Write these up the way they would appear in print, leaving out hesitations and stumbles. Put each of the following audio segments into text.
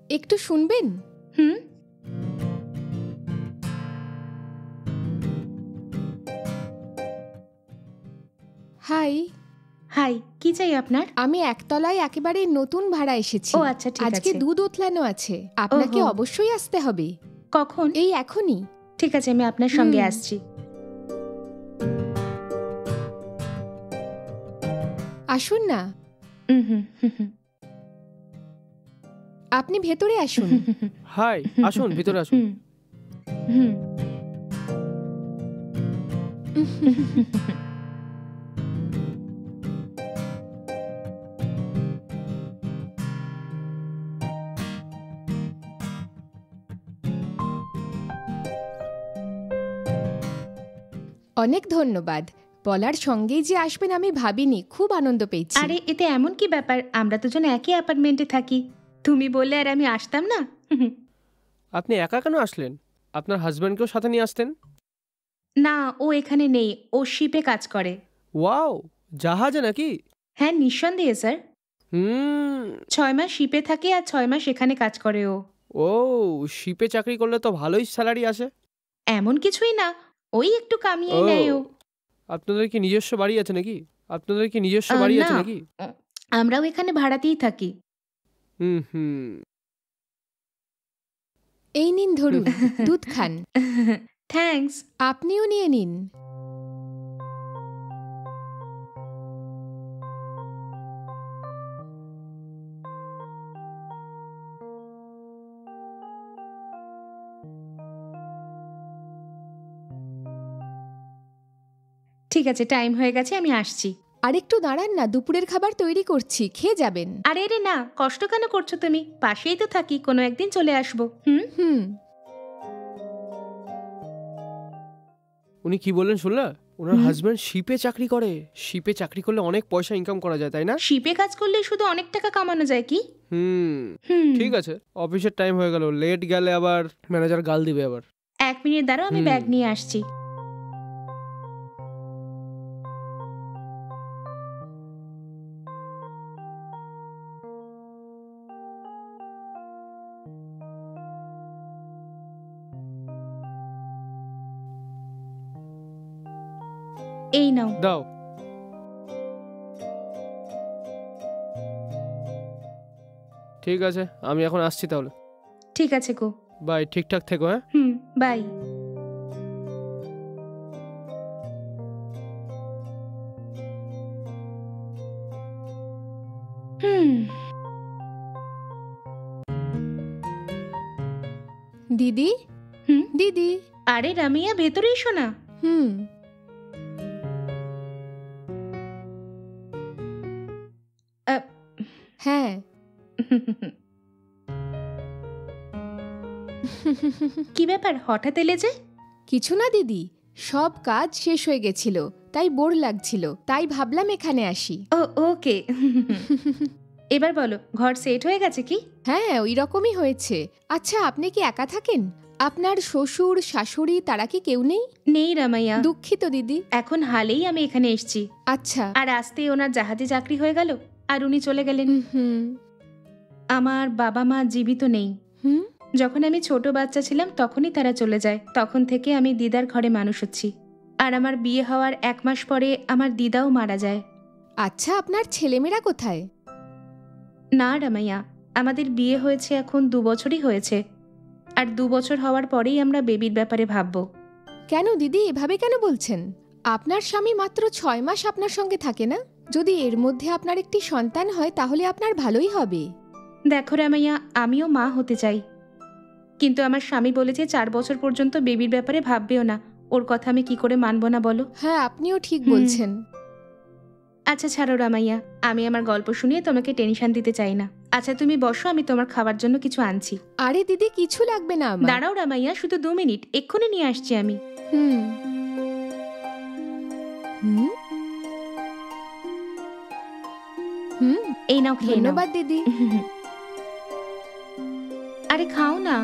একটু শুনবেন? হুম। High. High, কি চাই আপনার? আমি একতলায় একেবারে নতুন ভাড়া এসেছি। ও আচ্ছা, ঠিক আজকে আছে। দুধ ওতলানো আছে, আপনাকে ওহো। অবশ্যই আসতে হবে। কখন? এই এখনই। ঠিক আছে, আমি আপনার সঙ্গে আসছি। আসুন না। হুম হুম হুম। আপনি ভেতরে আসুন। হাই, আসুন ভিতরে আসুন। হুম। অনেক ধন্যবাদ। বলার সঙ্গেই যে আসবেন আমি ভাবিনি, খুব আনন্দ পেয়েছি। আরে এতে এমন কি ব্যাপার, আমরা দুজন একই অ্যাপার্টমেন্টে থাকি। তুমি বললে আর আমি আসতাম না? আপনি একা কেন আসলেন? আপনার হাজব্যান্ডকেও সাথে নিয়ে আসতেন। না, ও এখানে নেই, ও শিপে কাজ করে। ওয়াও, জাহাজে নাকি? হ্যাঁ, নিঃসন্দেহে স্যার। 6 মাস শিপে থাকে আর 6 মাস এখানে কাজ করে ও। ও, শিপে চাকরি করলে তো ভালোই স্যালারি আসে। এমন কিছুই না, ওই একটু কামিয়ে ও, নেয় ও। আপনাদের কি নিজস্ব বাড়ি আছে নাকি? না, আমরাও এখানে ভাড়াতেই থাকি। হুম। এই নিন ধরুন, দুধ খান। থ্যাঙ্কস। আপনিও নিয়ে নিন। ঠিক আছে, টাইম হয়ে গেছে, আমি আসছি। আরেকটু দাঁড়ান না, দুপুরের খাবার তৈরি করছি, খেয়ে যাবেন। আরে রে না, কষ্ট কেন করছো তুমি? পাশেই তো থাকি, কোনো একদিন চলে আসবো। হুম। উনি কি বললেন শুনলা? ওনার হাজব্যান্ড শিপে চাকরি করে। শিপে চাকরি করলে অনেক পয়সা ইনকাম করা যায়, তাই না? শিপে কাজ করলে শুধু অনেক টাকা কামানো যায় কি? হুম, হুম। ঠিক আছে। অফিসের টাইম হয়ে গেল, লেট গেলে আবার ম্যানেজার গাল দিবে আবার। 1 মিনিট দাঁড়াও, আমি ব্যাগ নিয়ে আসছি। এই নাও। দাও। ঠিক আছে, আমি এখন আসছি তাহলে। ঠিক আছে গো। বাই, ঠিকঠাক থেকো। হ্যাঁ, বাই। দিদি। দিদি। আরে রামিয়া, ভেতরে এসো না। হ্যাঁ। কি ব্যাপার, হঠাৎ এলে যে? কিছু না দিদি, সব কাজ শেষ হয়ে গেছিল, তাই বোর লাগছিল, তাই ভাবলাম এখানে আসি। ও ওকে। এবার বলো, ঘর সেট হয়ে গেছে কি? হ্যাঁ, ওই রকমই হয়েছে। আচ্ছা, আপনি কি একা থাকেন? আপনার শ্বশুর শাশুড়ি তারা কি কেউ নেই? নেই রামাইয়া। দুঃখিত দিদি। এখন হালেই আমি এখানে এসেছি। আচ্ছা। আর আসতেই ওনার জাহাজে চাকরি হয়ে গেল আর উনি চলে গেলেন। আমার বাবা মা জীবিত নেই। যখন আমি ছোট বাচ্চা ছিলাম তখনই তারা চলে যায়। তখন থেকে আমি দিদার ঘরে মানুষ হচ্ছি। আর আমার বিয়ে হওয়ার 1 মাস পরে আমার দিদাও মারা যায়। আচ্ছা, আপনার ছেলেমেয়েরা কোথায়? না রামাইয়া, আমাদের বিয়ে হয়েছে এখন 2 বছরই হয়েছে। আর 2 বছর হওয়ার পরেই আমরা বেবির ব্যাপারে ভাববো। কেন দিদি, এভাবে কেন বলছেন? আপনার স্বামী মাত্র 6 মাস আপনার সঙ্গে থাকে না? যদি এর মধ্যে আপনার একটি সন্তান হয় তাহলে আপনার ভালোই হবে। দেখো রামাইয়া, আমিও মা হতে চাই, কিন্তু আমার স্বামী বলেছে 4 বছর পর্যন্ত বেবির ব্যাপারে ভাববেও না। ওর কথা আমি কি করে মানবো না বলো? হ্যাঁ, আপনিও ঠিক বলছেন। আচ্ছা ছাড়ো রামাইয়া, আমি আমার গল্প শুনিয়ে তোমাকে টেনশন দিতে চাই না। আচ্ছা তুমি বসো, আমি তোমার খাবার জন্য কিছু আনছি। আরে দিদি, কিছু লাগবে না আমার। দাঁড়াও রামাইয়া, শুধু 2 মিনিট, এক্ষুনি নিয়ে আসছি আমি। এই নাও, খেয়ে নাও। ধন্যবাদ দিদি। আরে খাও না।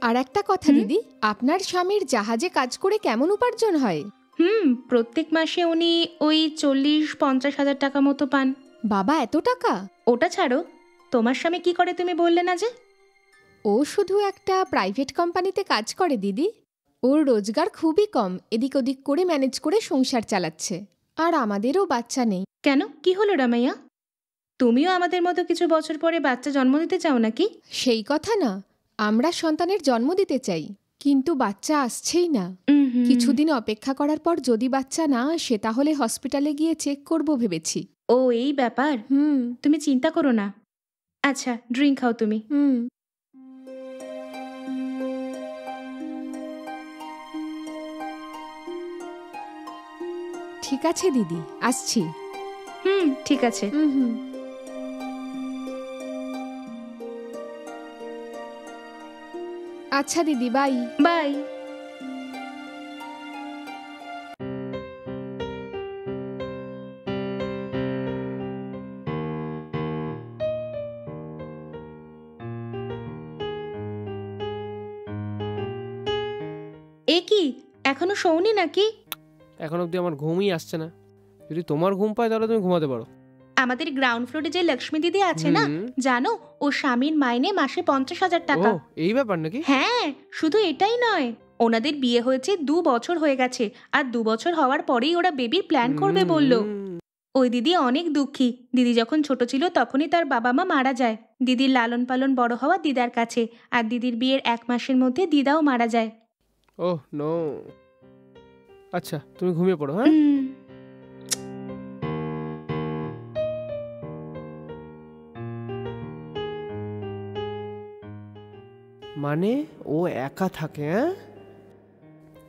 আর একটা কথা দিদি, আপনার স্বামীর জাহাজে কাজ করে কেমন উপার্জন হয়? প্রত্যেক মাসে উনি ওই 40-50 হাজার টাকা মতো পান। বাবা, এত টাকা? ওটা ছাড়ো, তোমার স্বামী কি করে তুমি বললে না যে? ও শুধু একটা প্রাইভেট কোম্পানিতে কাজ করে দিদি। ওর রোজগার খুবই কম, এদিক ওদিক করে ম্যানেজ করে সংসার চালাচ্ছে। আর আমাদেরও বাচ্চা নেই। কেন, কি হলো রামাইয়া? তুমিও আমাদের মতো কিছু বছর পরে বাচ্চা জন্ম দিতে চাও নাকি? সেই কথা না, আমরা সন্তানের জন্ম দিতে চাই, কিন্তু বাচ্চা আসছেই না। কিছুদিন অপেক্ষা করার পর যদি বাচ্চা না আসে তাহলে হসপিটালে গিয়ে চেক করব ভেবেছি। ও এই ব্যাপার। তুমি চিন্তা করো না। আচ্ছা, ড্রিঙ্ক খাও তুমি। ঠিক আছে দিদি, আসছি। ঠিক আছে। আচ্ছা দিদি, বাই বাই। এ কি, এখনো শোনি নাকি? এখন অবধি আমার ঘুমই আসছে না। যদি তোমার ঘুম পায় তাহলে তুমি ঘুমাতে পারো। আমাদের গ্রাউন্ড ফ্লোরে যে লক্ষ্মী দিদি আছে না, জানো ও স্বামীর মাইনে মাসে 50,000 টাকা। এই ব্যাপার নাকি? হ্যাঁ, শুধু এটাই নয়, ওনাদের বিয়ে হয়েছে 2 বছর হয়ে গেছে, আর 2 বছর হওয়ার পরেই ওরা বেবির প্ল্যান করবে বলল। ওই দিদি অনেক দুঃখী। দিদি যখন ছোট ছিল তখনই তার বাবা মা মারা যায়। দিদির লালন পালন বড় হওয়া দিদার কাছে, আর দিদির বিয়ের 1 মাসের মধ্যে দিদাও মারা যায়। Oh no. আচ্ছা, তুমি ঘুমিয়ে পড়ো। হ্যাঁ, মানে ও একা থাকে? হ্যাঁ,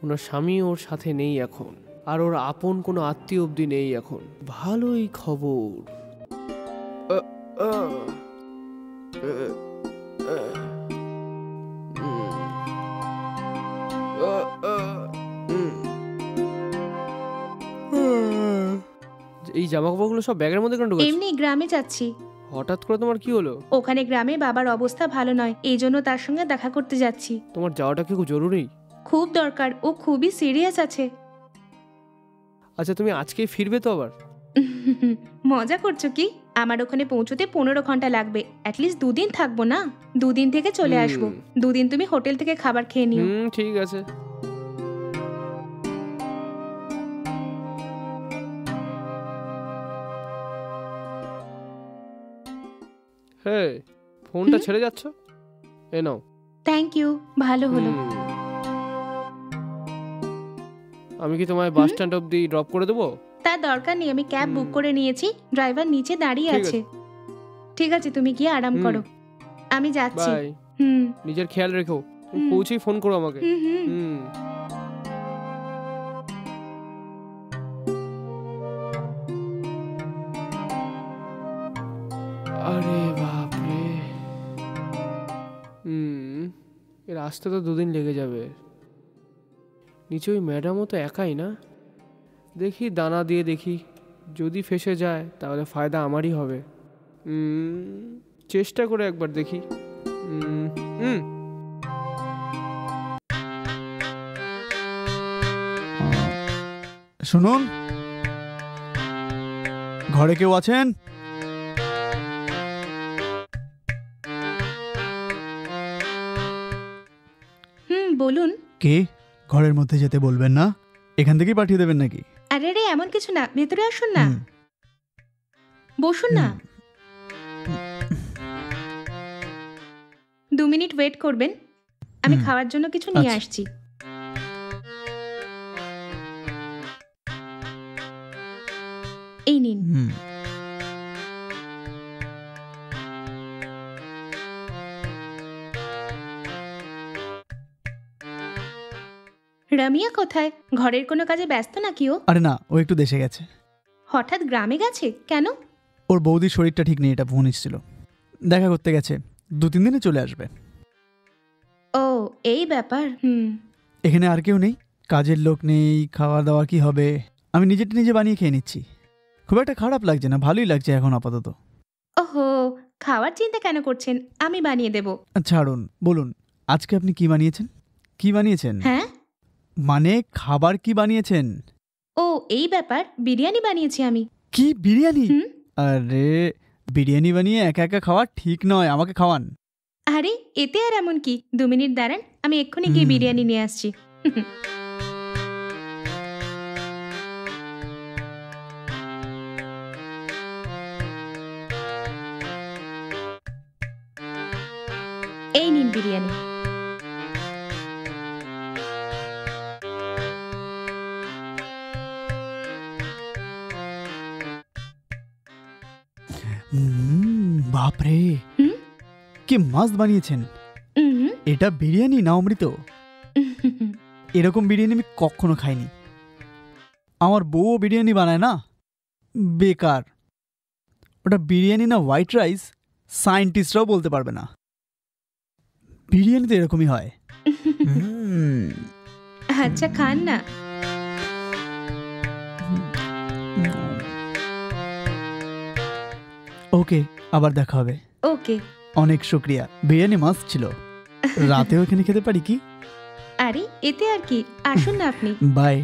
ওনার স্বামী ওর সাথে নেই এখন, আর ওর আপন কোনো আত্মীয় অবধি নেই এখন। ভালোই খবর। এই জামা কাপড়গুলো সব ব্যাগের মধ্যে কেন ঢুকাচ্ছ? এমনি গ্রামে যাচ্ছি। হঠাৎ করে তোমার কি হলো? ওখানে গ্রামে বাবার অবস্থা ভালো নয়, এই জন্য তার সঙ্গে দেখা করতে যাচ্ছি। তোমার যাওয়াটা কি খুব জরুরি? খুব দরকার, ও খুবই সিরিয়াস আছে। আচ্ছা, তুমি আজকেই ফিরবে তো আবার? মজা করছো কি? আমার ওখানে পৌঁছতে 15 ঘন্টা লাগবে। অ্যাটলিস্ট 2 দিন থাকবো না, 2 দিন থেকে চলে আসবো। 2 দিন তুমি হোটেল থেকে খাবার খেয়ে নিও। ঠিক আছে। হ্যাঁ, ফোনটা ছেড়ে যাচ্ছ? এ নাও। থ্যাংক ইউ, ভালো হলো। আমি কি তোমায় বাস স্ট্যান্ড অবধি ড্রপ করে দেবো? তার দরকার নেই, আমি ক্যাব বুক করে নিয়েছি, ড্রাইভার নিচে দাঁড়িয়ে আছে। ঠিক আছে, তুমি গিয়ে আরাম করো, আমি যাচ্ছি। বাই। নিজের খেয়াল রেখো, পৌঁছেই ফোন করো আমাকে। আরে বাপরে, এর আসতে তো 2 দিন লেগে যাবে। নিচে ওই ম্যাডামও তো একাই না। দেখি দানা দিয়ে দেখি, যদি ফেসে যায় তাহলে ফায়দা আমারই হবে। চেষ্টা করে একবার দেখি। শুনুন, ঘরে কেউ আছেন? বলুন। কে? ঘরের মধ্যে যেতে বলবেন না, এখান থেকেই পাঠিয়ে দেবেন নাকি? আরে রে, এমন কিছু না, ভেতরে আসুন না, বসুন না। 2 মিনিট ওয়েট করবেন, আমি খাওয়ার জন্য কিছু নিয়ে আসছি। এই নিন। রামিয়া কোথায়? ঘরের কোনো কাজে ব্যস্ত নাকি ও? আরে না, ও একটু দেশে গেছে। হঠাৎ গ্রামে গেছে কেন? ওর বৌদির শরীরটা ঠিক নেই, এটা ফোন এসেছিল, দেখা করতে গেছে, 2-3 দিনে চলে আসবে। ও এই ব্যাপার। এখানে আর কেউ নেই, কাজের লোক নেই, খাওয়া দাওয়া কি হবে, আমি নিজেটা নিজে বানিয়ে খেয়ে নিচ্ছি। খুব একটা খারাপ লাগছে না, ভালোই লাগছে এখন আপাতত। ওহো, খাওয়ার চিন্তা কেন করছেন, আমি বানিয়ে দেব। ছাড়ুন, বলুন আজকে আপনি কি বানিয়েছেন? কি বানিয়েছেন? হ্যাঁ, মানে খাবার কি বানিয়েছেন? ও এই ব্যাপার, বিরিয়ানি বানিয়েছি আমি। কি বিরিয়ানি? হুম। আরে বিরিয়ানি বানিয়ে একা একা খাওয়া ঠিক নয়, আমাকে খাওয়ান। আরে এতে আর এমন কি, 2 মিনিট দাঁড়ান, আমি এক্ষুনি গিয়ে বিরিয়ানি নিয়ে আসছি। এই নিন বিরিয়ানি। বাপরে, হুম? কি মাস্ত বানিয়েছেন। হুম। এটা বিরিয়ানি না অমৃত? এরকম বিরিয়ানি আমি কখনো খাইনি। আমার বউ বিরিয়ানি বানায় না, বেকার। ওটা বিরিয়ানি না হোয়াইট রাইস সায়েন্টিস্টরাও বলতে পারবে না। বিরিয়ানি তো এরকমই হয়। আচ্ছা খান না। ওকে, আবার দেখা হবে। ওকে। অনেক শুক্রিয়া, বিরিয়ানি মাস্ত ছিল। রাতেও এখানে খেতে পারি কি? আরে এতে আর কি, আসুন না আপনি। বাই।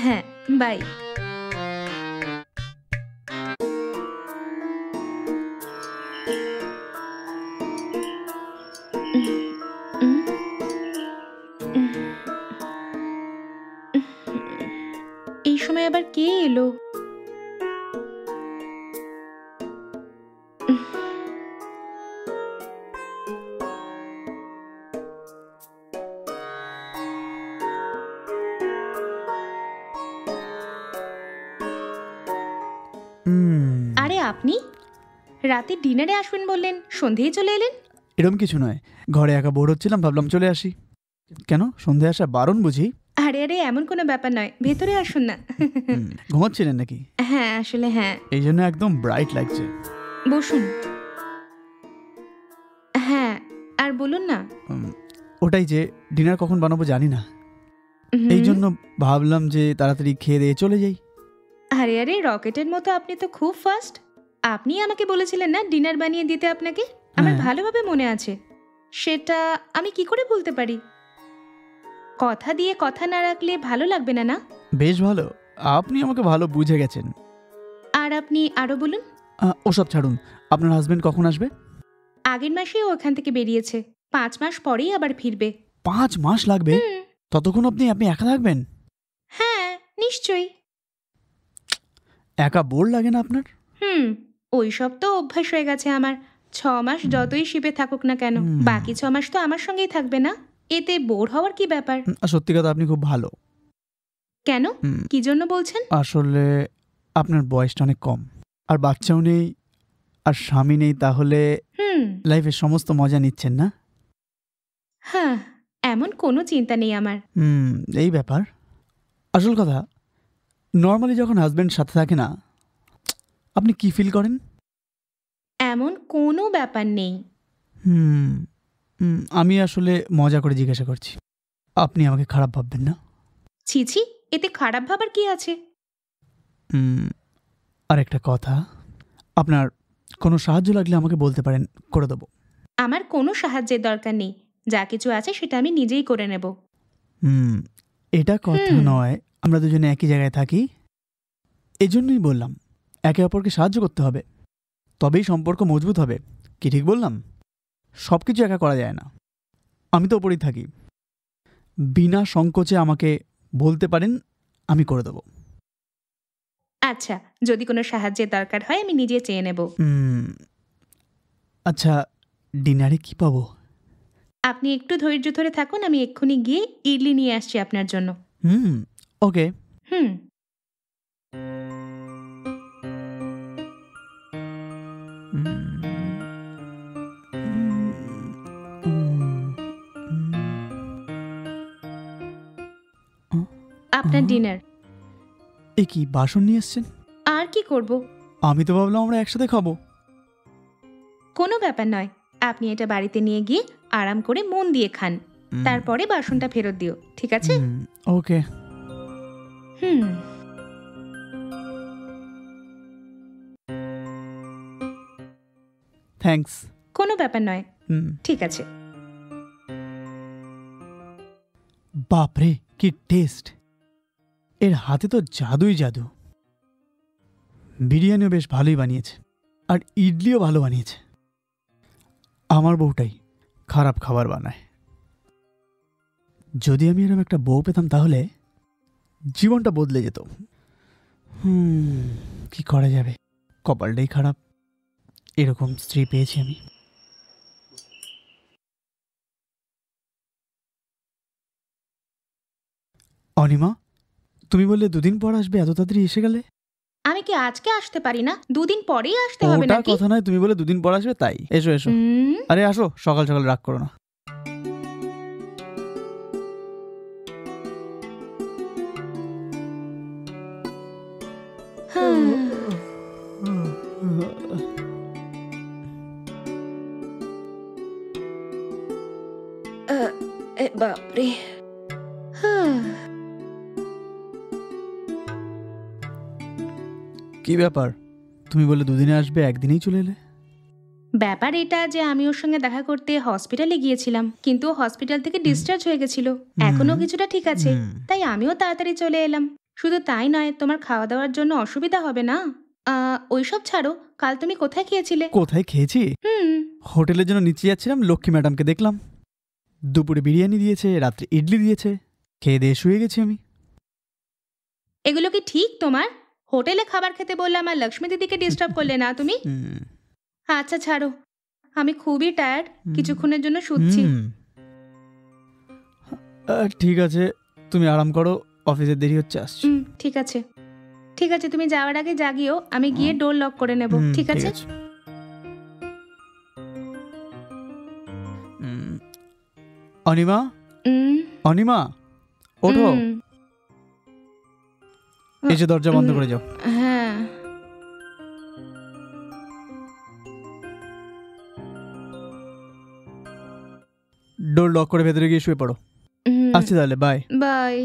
হ্যাঁ, বাই। এই সময় আবার কে এলো? আরে আপনি রাতে ডিনারে আসবেন বললেন, সন্ধেই চলে এলেন। এরকম কিছু নয়, ঘরে একা বোর হচ্ছিলাম, ভাবলাম চলে আসি। কেন, সন্ধে আসা বারণ বুঝি? আরে আরে এমন কোনো ব্যাপার নয়, ভেতরে আসুন না। ঘুমাচ্ছিলেন নাকি? হ্যাঁ আসলে হ্যাঁ। এই জন্য একদম ব্রাইট লাগছে। বসুন। হ্যাঁ আর বলুন না। ওটাই যে ডিনার কখন বানাবো জানি না, এই জন্য ভাবলাম যে তাড়াতাড়ি খেয়ে দিয়ে চলে যাই। আরে আরে রকেটের মতো আপনি তো খুব ফাস্ট। আপনি আমাকে বলেছিলেন না ডিনার বানিয়ে দিতে আপনাকে, আমার ভালোভাবে মনে আছে। সেটা আমি কি করে ভুলতে পারি? কথা দিয়ে কথা না রাখলে ভালো লাগবে না, না? বেশ ভালো, আপনি আমাকে ভালো বুঝে গেছেন। আর আপনি আরো বলুন। ওসব ছাড়ুন, আপনার হাজবেন্ড কখন আসবে? আগের মাসেই ও ওখান থেকে বেরিয়েছে, 5 মাস পরেই আবার ফিরবে। 5 মাস লাগবে? ততক্ষণ আপনি একা থাকবেন? হ্যাঁ নিশ্চয়ই। একা বোর লাগে না আপনার? ওই সব তো অভ্যাস হয়ে গেছে আমার। 6 মাস যতই শিপে থাকুক না কেন, বাকি 6 মাস তো আমার সঙ্গেই থাকবে না, এতে বোর হওয়ার কি ব্যাপার? সত্যি কথা, আপনি খুব ভালো। কেন, কি জন্য বলছেন? আসলে আপনার বয়সটা অনেক কম, আর বাচ্চাও নেই, আর স্বামী নেই, তাহলে লাইফের সমস্ত মজা নিচ্ছেন না? হ্যাঁ, এমন কোনো চিন্তা নেই আমার। এই ব্যাপার। আসল কথা, নর্মালি যখন হাজবেন্ড সাথে থাকে না, আপনি কি ফিল করেন? এমন কোনো ব্যাপার নেই। আমি আসলে মজা করে জিজ্ঞাসা করছি, আপনি আমাকে খারাপ ভাববেন না? ছি ছি, এতে খারাপ ভাবার কি আছে? আর একটা কথা, আপনার কোনো সাহায্য লাগলে আমাকে বলতে পারেন, করে দেবো। আমার কোনো সাহায্যের দরকার নেই, যা কিছু আছে সেটা আমি নিজেই করে নেব। এটা কথা নয়, আমরা দুজনে একই জায়গায় থাকি, এজন্যই বললাম একে অপরকে সাহায্য করতে হবে, তবেই সম্পর্ক মজবুত হবে। কি ঠিক বললাম? সব কিছু একা করা যায় না। আমি তো ওপরেই থাকি, বিনা সংকোচে আমাকে বলতে পারেন, আমি করে দেবো। আচ্ছা, যদি কোনো সাহায্যের দরকার হয় আমি নিজে চেয়ে নেব। আচ্ছা, ডিনারে কি পাবো? আপনি একটু ধৈর্য ধরে থাকুন, আমি এক্ষুনি গিয়ে ইডলি নিয়ে আসছি আপনার জন্য। ওকে। আপনার ডিনার। এ কি, বাসন নিয়ে এসছেন? আর কি করব? আমি তো ভাবলাম আমরা একসাথে খাবো। কোনো ব্যাপার নয়, আপনি এটা বাড়িতে নিয়ে গিয়ে আরাম করে মন দিয়ে খান, তারপরে বাসনটা ফেরত দিও, ঠিক আছে? ওকে। থ্যাঙ্কস। কোনো ব্যাপার নয়, ঠিক আছে। বাপরে কি টেস্ট! এর হাতে তো জাদুই জাদু। বিরিয়ানিও বেশ ভালোই বানিয়েছে, আর ইডলিও ভালো বানিয়েছে। আমার বউটাই খারাপ খাবার বানায়। যদি আমি এরকম একটা বউ পেতাম তাহলে জীবনটা বদলে যেত। কি করা যাবে, কপালটাই খারাপ, এরকম স্ত্রী পেয়েছি আমি। অনিমা, তুমি বললে 2 দিন পর আসবে, এত তাড়াতাড়ি এসে গেলে? আমি কি আজকে আসতে পারি না? 2 দিন পরেই আসতে হবে ওটা নাকি? কথা নয়, তুমি বলে 2 দিন পর আসবে তাই। এসো এসো। আরে আসো, সকাল সকাল রাগ করো না। বাপরে। কি ব্যাপার, তুমি বলে 2 দিনে আসবে, একদিনেই চলে এলে? ব্যাপার এটা যে আমি ওর সঙ্গে দেখা করতে হসপিটালে গিয়েছিলাম, কিন্তু ও হসপিটাল থেকে ডিসচার্জ হয়ে গেছিল। এখনো কিছুটা ঠিক আছে, তাই আমিও তাড়াতাড়ি চলে এলাম। শুধু তাই নয়, তোমার খাওয়া দাওয়ার জন্য অসুবিধা হবে না। ওইসব ছাড়ো, কাল তুমি কোথায় খেয়েছিলে? কোথায় খেয়েছি? হোটেলের জন্য নিচে যাচ্ছিলাম, লক্ষ্মী ম্যাডামকে দেখলাম। দুপুরে বিরিয়ানি দিয়েছে, রাত্রে ইডলি দিয়েছে, খেয়ে দিয়ে শুয়ে গেছি আমি। এগুলো কি ঠিক তোমার? হোটেলে খাবার খেতে বললাম আর লক্ষ্মী দিদিকে ডিস্টার্ব করলে না তুমি? আচ্ছা ছাড়ো, আমি খুবই টায়ার্ড, কিছুক্ষণের জন্য শুচ্ছি। ঠিক আছে, তুমি আরাম করো, অফিসের দেরি হচ্ছে, আসছি। ঠিক আছে ঠিক আছে, তুমি যাওয়ার আগে জাগিও, আমি গিয়ে ডোর লক করে নেব। ঠিক আছে? অনিমা, অনিমা, ওঠো, এসে দরজা বন্ধ করে যাও। হ্যাঁ। ডোর লক করে ভেতরে গিয়ে শুয়ে পড়ো। আসছি তাহলে, বাই বাই।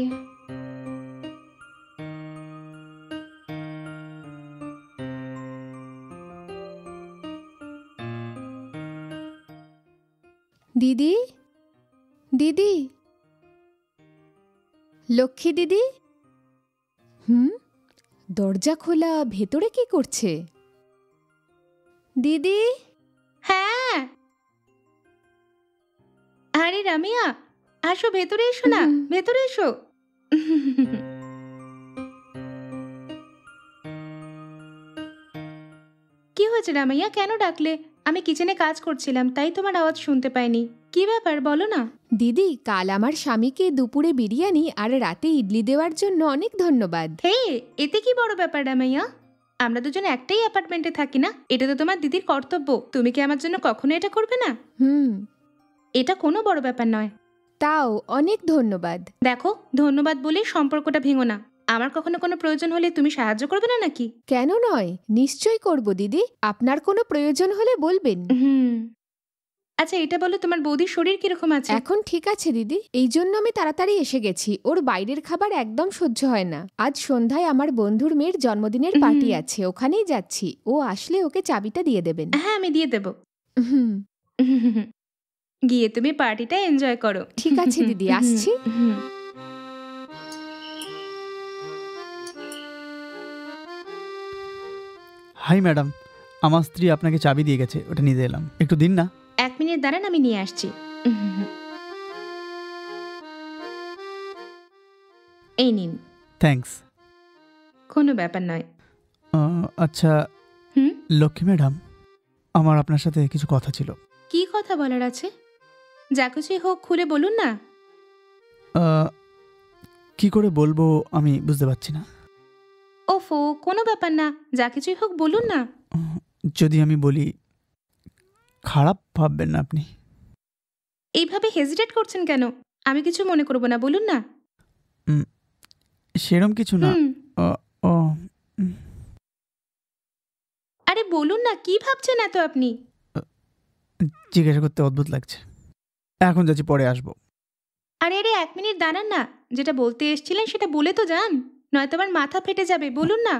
দিদি, দিদি, লক্ষ্মী দিদি। দরজা খোলা, ভেতরে কি করছে? দিদি। হ্যাঁ, আরে রামিয়া, আসো, ভেতরে এসো না, ভেতরে এসো। কি হয়েছে রামাইয়া, কেন ডাকলে? আমি কিচেনে কাজ করছিলাম, তাই তোমার আওয়াজ শুনতে পাইনি। কি ব্যাপার বলো না। দিদি, কাল আমার স্বামীকে দুপুরে বিরিয়ানি আর রাতে ইডলি দেওয়ার জন্য অনেক ধন্যবাদ। হে, এতে কি বড় ব্যাপার রামাইয়া? আমরা দুজন একটাই অ্যাপার্টমেন্টে থাকি না? এটা তো তোমার দিদির কর্তব্য। তুমি কি আমার জন্য কখনো এটা করবে না? এটা কোনো বড় ব্যাপার নয়। তাও অনেক ধন্যবাদ। দেখো, ধন্যবাদ বলে সম্পর্কটা ভেঙো না। আমার কখনো কোনো প্রয়োজন হলে তুমি সাহায্য করবে না নাকি? কেন নয়, নিশ্চয়ই করব দিদি। আপনার কোনো প্রয়োজন হলে বলবেন। আচ্ছা, এটা বলো, তোমার বৌদির শরীর কিরকম আছে? এখন ঠিক আছে দিদি, এই জন্য আমি তাড়াতাড়ি এসে গেছি। ওর বাইরের খাবার একদম সহ্য হয় না। আজ সন্ধ্যায় আমার বন্ধুর মেয়ের জন্মদিনের পার্টি আছে, ওখানেই যাচ্ছি। ও আসলে ওকে চাবিটা দিয়ে দেবেন। হ্যাঁ, আমি দিয়ে দেব। গিয়ে তুমি পার্টিটা এনজয় করো। ঠিক আছে দিদি, আসছি। হাই ম্যাডাম, আমার স্ত্রী আপনাকে চাবি দিয়ে গেছে, ওটা নিতে এলাম, একটু দিন না। 1 মিনিট দাঁড়ান, আমি নিয়ে আসছি। এই নিন। থ্যাঙ্কস। কোনো ব্যাপার নয়। আচ্ছা লক্ষ্মী ম্যাডাম, আমার আপনার সাথে কিছু কথা ছিল। কি কথা বলার আছে? যা কিছুই হোক খুলে বলুন না। কি করে বলবো আমি বুঝতে পারছি না। ওফো, কোনো ব্যাপার না, যা কিছুই হোক বলুন না। যদি আমি বলি খারাপ ভাববেন না আপনি? এইভাবে হেজিটেট করছেন কেন? আমি কিছু মনে করব না, বলুন না। সেরম কিছু না। আরে বলুন না, কি ভাবছেন এত আপনি? জিজ্ঞাসা করতে অদ্ভুত লাগছে, এখন যাচ্ছি, পরে আসবো। আরে 1 মিনিট দাঁড়ান না, যেটা বলতে এসেছিলেন সেটা বলে তো যান, নয়তো আবার মাথা ফেটে যাবে। বলুন না।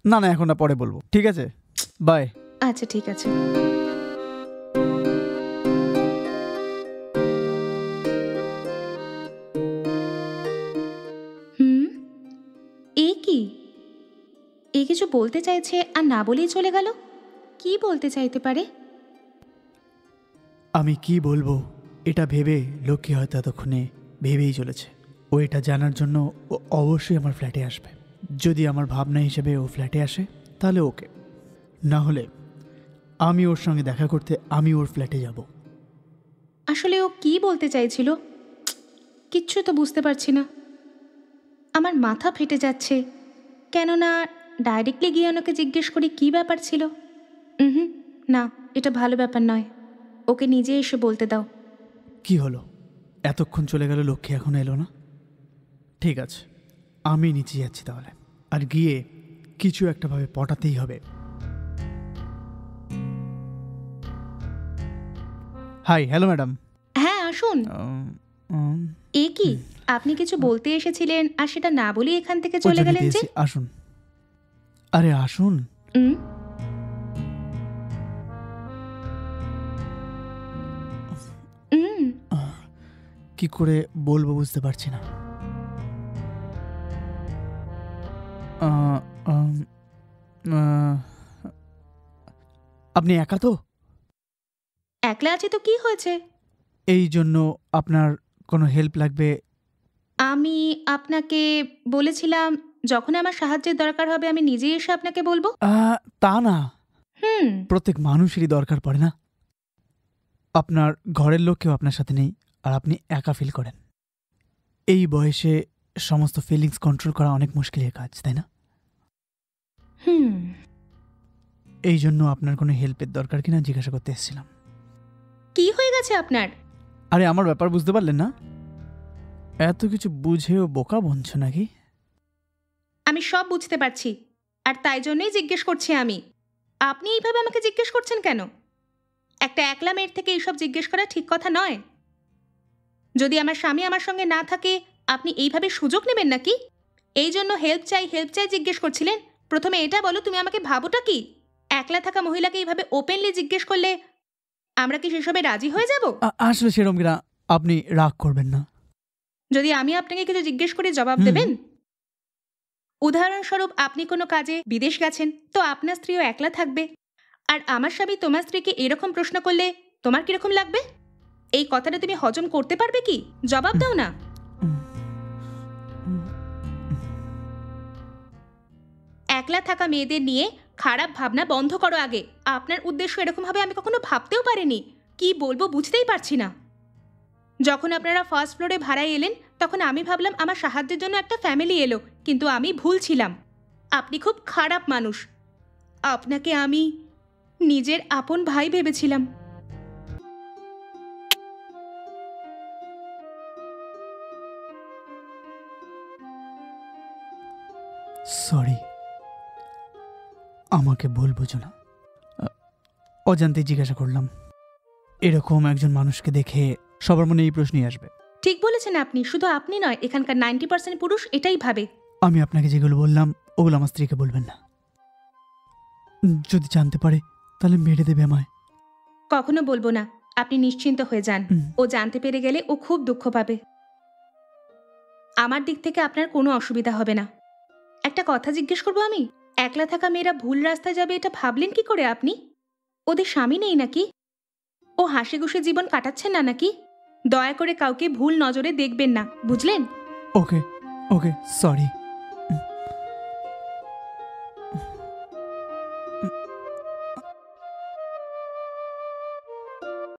না না, এখন না, পরে বলবো, ঠিক আছে, বাই। আচ্ছা ঠিক আছে। বলতে চাইছে আর না বলেই চলে গেল। কি বলতে চাইতে পারে? আমি কি বলবো এটা ভেবে লক্ষ্মী হয়তো এতক্ষণে ভেবেই চলেছে। ও এটা জানার জন্য ও অবশ্যই আমার ফ্ল্যাটে আসবে। যদি আমার ভাবনা হিসেবে ও ফ্ল্যাটে আসে তাহলে ওকে, না হলে আমি ওর সঙ্গে দেখা করতে আমি ওর ফ্ল্যাটে যাব। আসলে ও কি বলতে চাইছিল কিচ্ছু তো বুঝতে পারছি না। আমার মাথা ফেটে যাচ্ছে, কেননা ডাইরেক্টলি গিয়ে ওনাকে জিজ্ঞেস করি কী ব্যাপার ছিল। না, এটা ভালো ব্যাপার নয়। ওকে নিজে এসে বলতে দাও। কি হলো, এতক্ষণ চলে গেল, লক্ষ্মী এখনো এলো না? ঠিক আছে, আমি নিচে যাচ্ছি তাহলে, আর গিয়ে কিছু একটা ভাবে পটাতেই হবে। Hi, hello madam. হ্যাঁ আসুন। এ কি, আপনি কিছু বলতে এসেছিলেন আর সেটা না বলেই এখান থেকে চলে গেলেন যে? আসুন। আরে আসুন। কি করে বলবো বুঝতে পারছি না। আপনি একা তো? একলা আছি তো কি হয়েছে? এই জন্য আপনার কোনো হেল্প লাগবে? আমি আপনাকে বলেছিলাম যখন আমার সাহায্যের দরকার হবে আমি নিজেই এসে আপনাকে বলবো। তা না, প্রত্যেক মানুষেরই দরকার পড়ে না। আপনার ঘরের লোক কেউ আপনার সাথে নেই আর আপনি একা ফিল করেন। এই বয়সে সমস্ত ফিলিংস কন্ট্রোল করা অনেক মুশকিলের কাজ, তাই না? এই জন্য আপনার কোনো হেল্পের দরকার কিনা জিজ্ঞাসা করতে এসেছিলাম। কি হয়ে গেছে আপনার? আরে আমার ব্যাপার বুঝতে পারলেন না? এত কিছু বুঝেও বোকা বনছ নাকি? আমি সব বুঝতে পারছি, আর তাই জন্যই জিজ্ঞেস করছি আমি। আপনি এইভাবে আমাকে জিজ্ঞেস করছেন কেন? একটা একলা মেয়ের থেকে এইসব জিজ্ঞেস করা ঠিক কথা নয়। যদি আমার স্বামী আমার সঙ্গে না থাকে আপনি এইভাবে সুযোগ নেবেন নাকি? এই জন্য হেল্প চাই জিজ্ঞেস করছিলেন? প্রথমে এটা বলো, তুমি আমাকে ভাবোটা কি? একলা থাকা মহিলাকে এইভাবে ওপেনলি জিজ্ঞেস করলে আমরা কি সেসবে রাজি হয়ে যাব? আসলে সেরকম কিনা, আপনি রাগ করবেন না। যদি আমি আপনাকে কিছু জিজ্ঞেস করে জবাব দেবেন? উদাহরণস্বরূপ আপনি কোনো কাজে বিদেশ গেছেন, তো আপনার স্ত্রীও একলা থাকবে, আর আমার স্বামী তোমার স্ত্রীকে এরকম প্রশ্ন করলে তোমার কিরকম লাগবে? এই কথাটা তুমি হজম করতে পারবে কি? জবাব দাও না। একলা থাকা মেয়েদের নিয়ে খারাপ ভাবনা বন্ধ করো আগে। আপনার উদ্দেশ্য এরকম ভাবে আমি কখনো ভাবতেও পারিনি। কি বলবো বুঝতেই পারছি না। যখন আপনারা ফার্স্ট ফ্লোরে ভাড়ায় এলেন তখন আমি ভাবলাম আমার সাহায্যের জন্য একটা ফ্যামিলি এলো, কিন্তু আমি ভুল ছিলাম। আপনি খুব খারাপ মানুষ। আপনাকে আমি নিজের আপন ভাই ভেবেছিলাম। সরি, আমাকে ভুল বুঝো না। অজান্তে জিজ্ঞাসা করলাম। এরকম একজন মানুষকে দেখে সবার মনে এই প্রশ্নই আসবে। ঠিক বলেছেন আপনি। শুধু আপনি নয়, এখানকার 90% পুরুষ এটাই ভাবে। আমি আপনাকে যেগুলো বললাম ওগুলো আমার স্ত্রীকে বলবেন না। যদি জানতে পারে তাহলে মেরে দেবে আমায়। কখনো বলবো না, আপনি নিশ্চিন্ত হয়ে যান। ও জানতে পেরে গেলে ও খুব দুঃখ পাবে। আমার দিক থেকে আপনার কোনো অসুবিধা হবে না। একটা কথা জিজ্ঞেস করবো আমি? একলা থাকা মেয়েরা ভুল রাস্তায় যাবে এটা ভাবলেন কি করে আপনি? ওদের স্বামী নেই নাকি? ও হাসি খুশি জীবন কাটাচ্ছেন না নাকি? দয়া করে কাউকে ভুল নজরে দেখবেন না, বুঝলেন? ওকে ওকে, সরি।